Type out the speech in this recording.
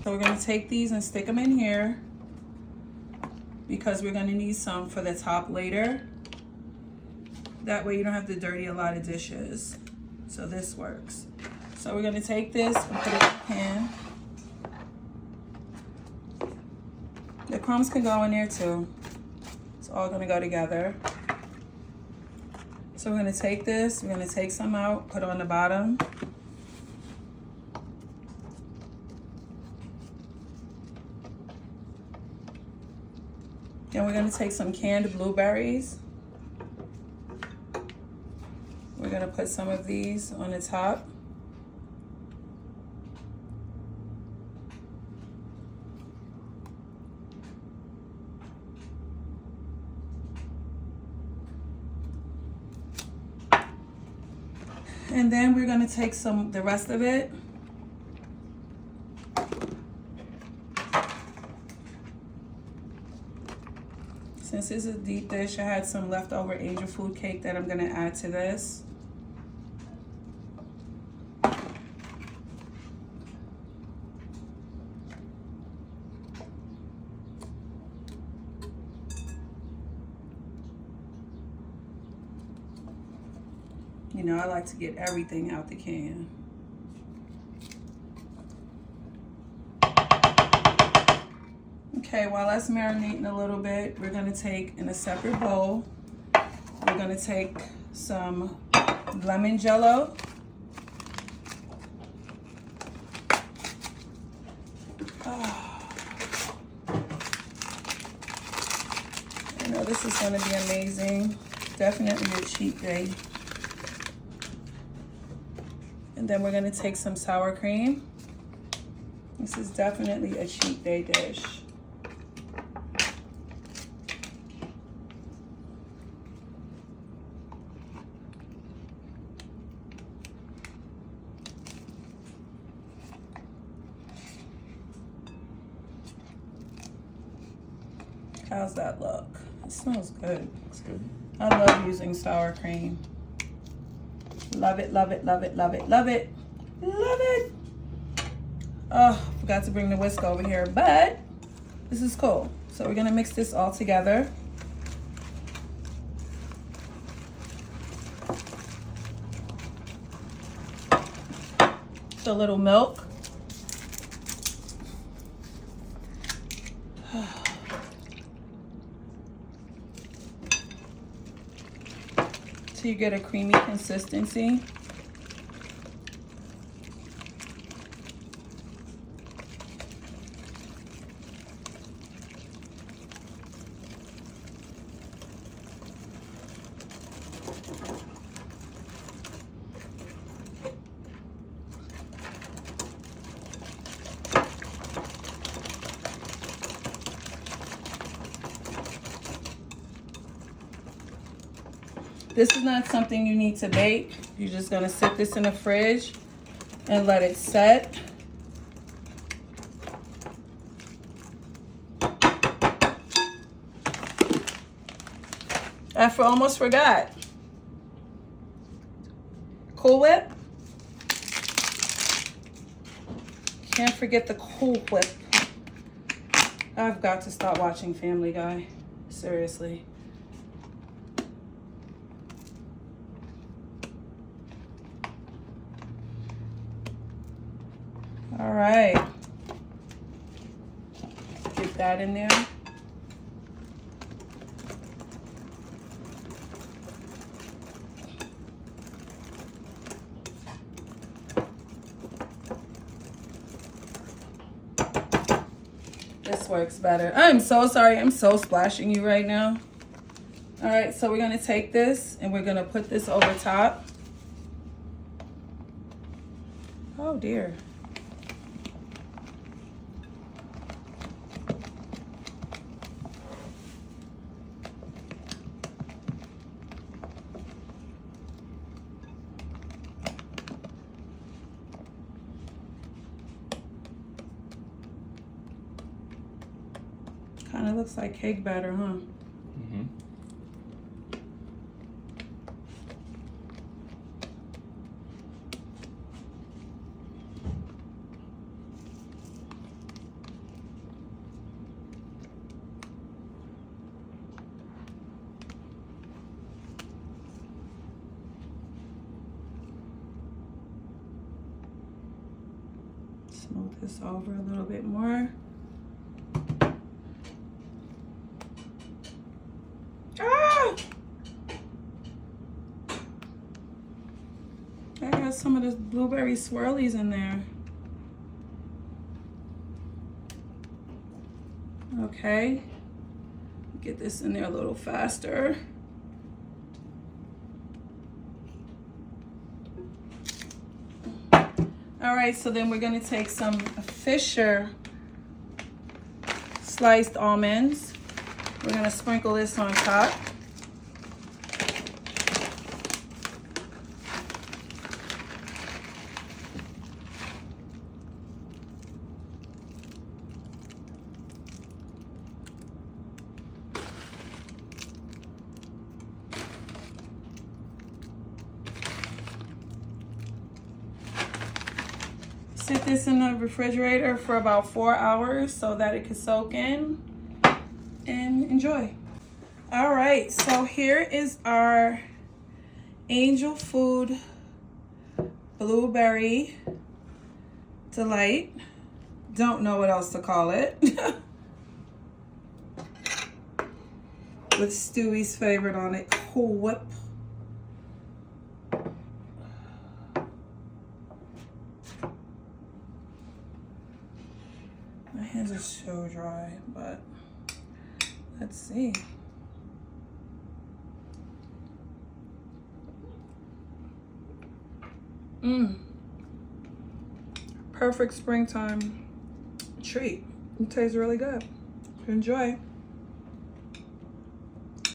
So we're gonna take these and stick them in here because we're gonna need some for the top later. That way you don't have to dirty a lot of dishes. So this works. So we're gonna take this and put it in the pan. The crumbs can go in there too. It's all gonna go together. So we're gonna take this, we're gonna take some out, put it on the bottom. Then we're gonna take some canned blueberries. We're gonna put some of these on the top. And then we're gonna take the rest of it. Since this is a deep dish, I had some leftover angel food cake that I'm gonna add to this. You know, I like to get everything out the can. Okay, while that's marinating a little bit, we're gonna take in a separate bowl, we're gonna take some lemon jello. I know this is gonna be amazing. Definitely a cheat day. And then we're gonna take some sour cream. This is definitely a cheat day dish. How's that look? It smells good. It's good. I love using sour cream. Love it, love it, love it, love it, love it, love it. Oh, forgot to bring the whisk over here, but this is cool. So we're gonna mix this all together. A little milk. So you get a creamy consistency. This is not something you need to bake. You're just gonna sit this in the fridge and let it set. I almost forgot. Cool Whip. Can't forget the Cool Whip. I've got to stop watching Family Guy. Seriously. All right, get that in there. This works better. I'm so sorry, I'm so splashing you right now. All right, so we're gonna take this and we're gonna put this over top. Oh dear. Kind of looks like cake batter, huh? Mm-hmm. Smooth this over a little bit more. Ah! I got some of this blueberry swirlies in there. Okay. Get this in there a little faster. All right, so then we're gonna take some Fisher sliced almonds. We're gonna sprinkle this on top. Sit this in the refrigerator for about 4 hours so that it can soak in, and enjoy. All right, so here is our Angel Food Blueberry Delight. Don't know what else to call it. With Stewie's favorite on it, Cool Whip. My hands are so dry, but let's see. Perfect springtime treat. It tastes really good. Enjoy.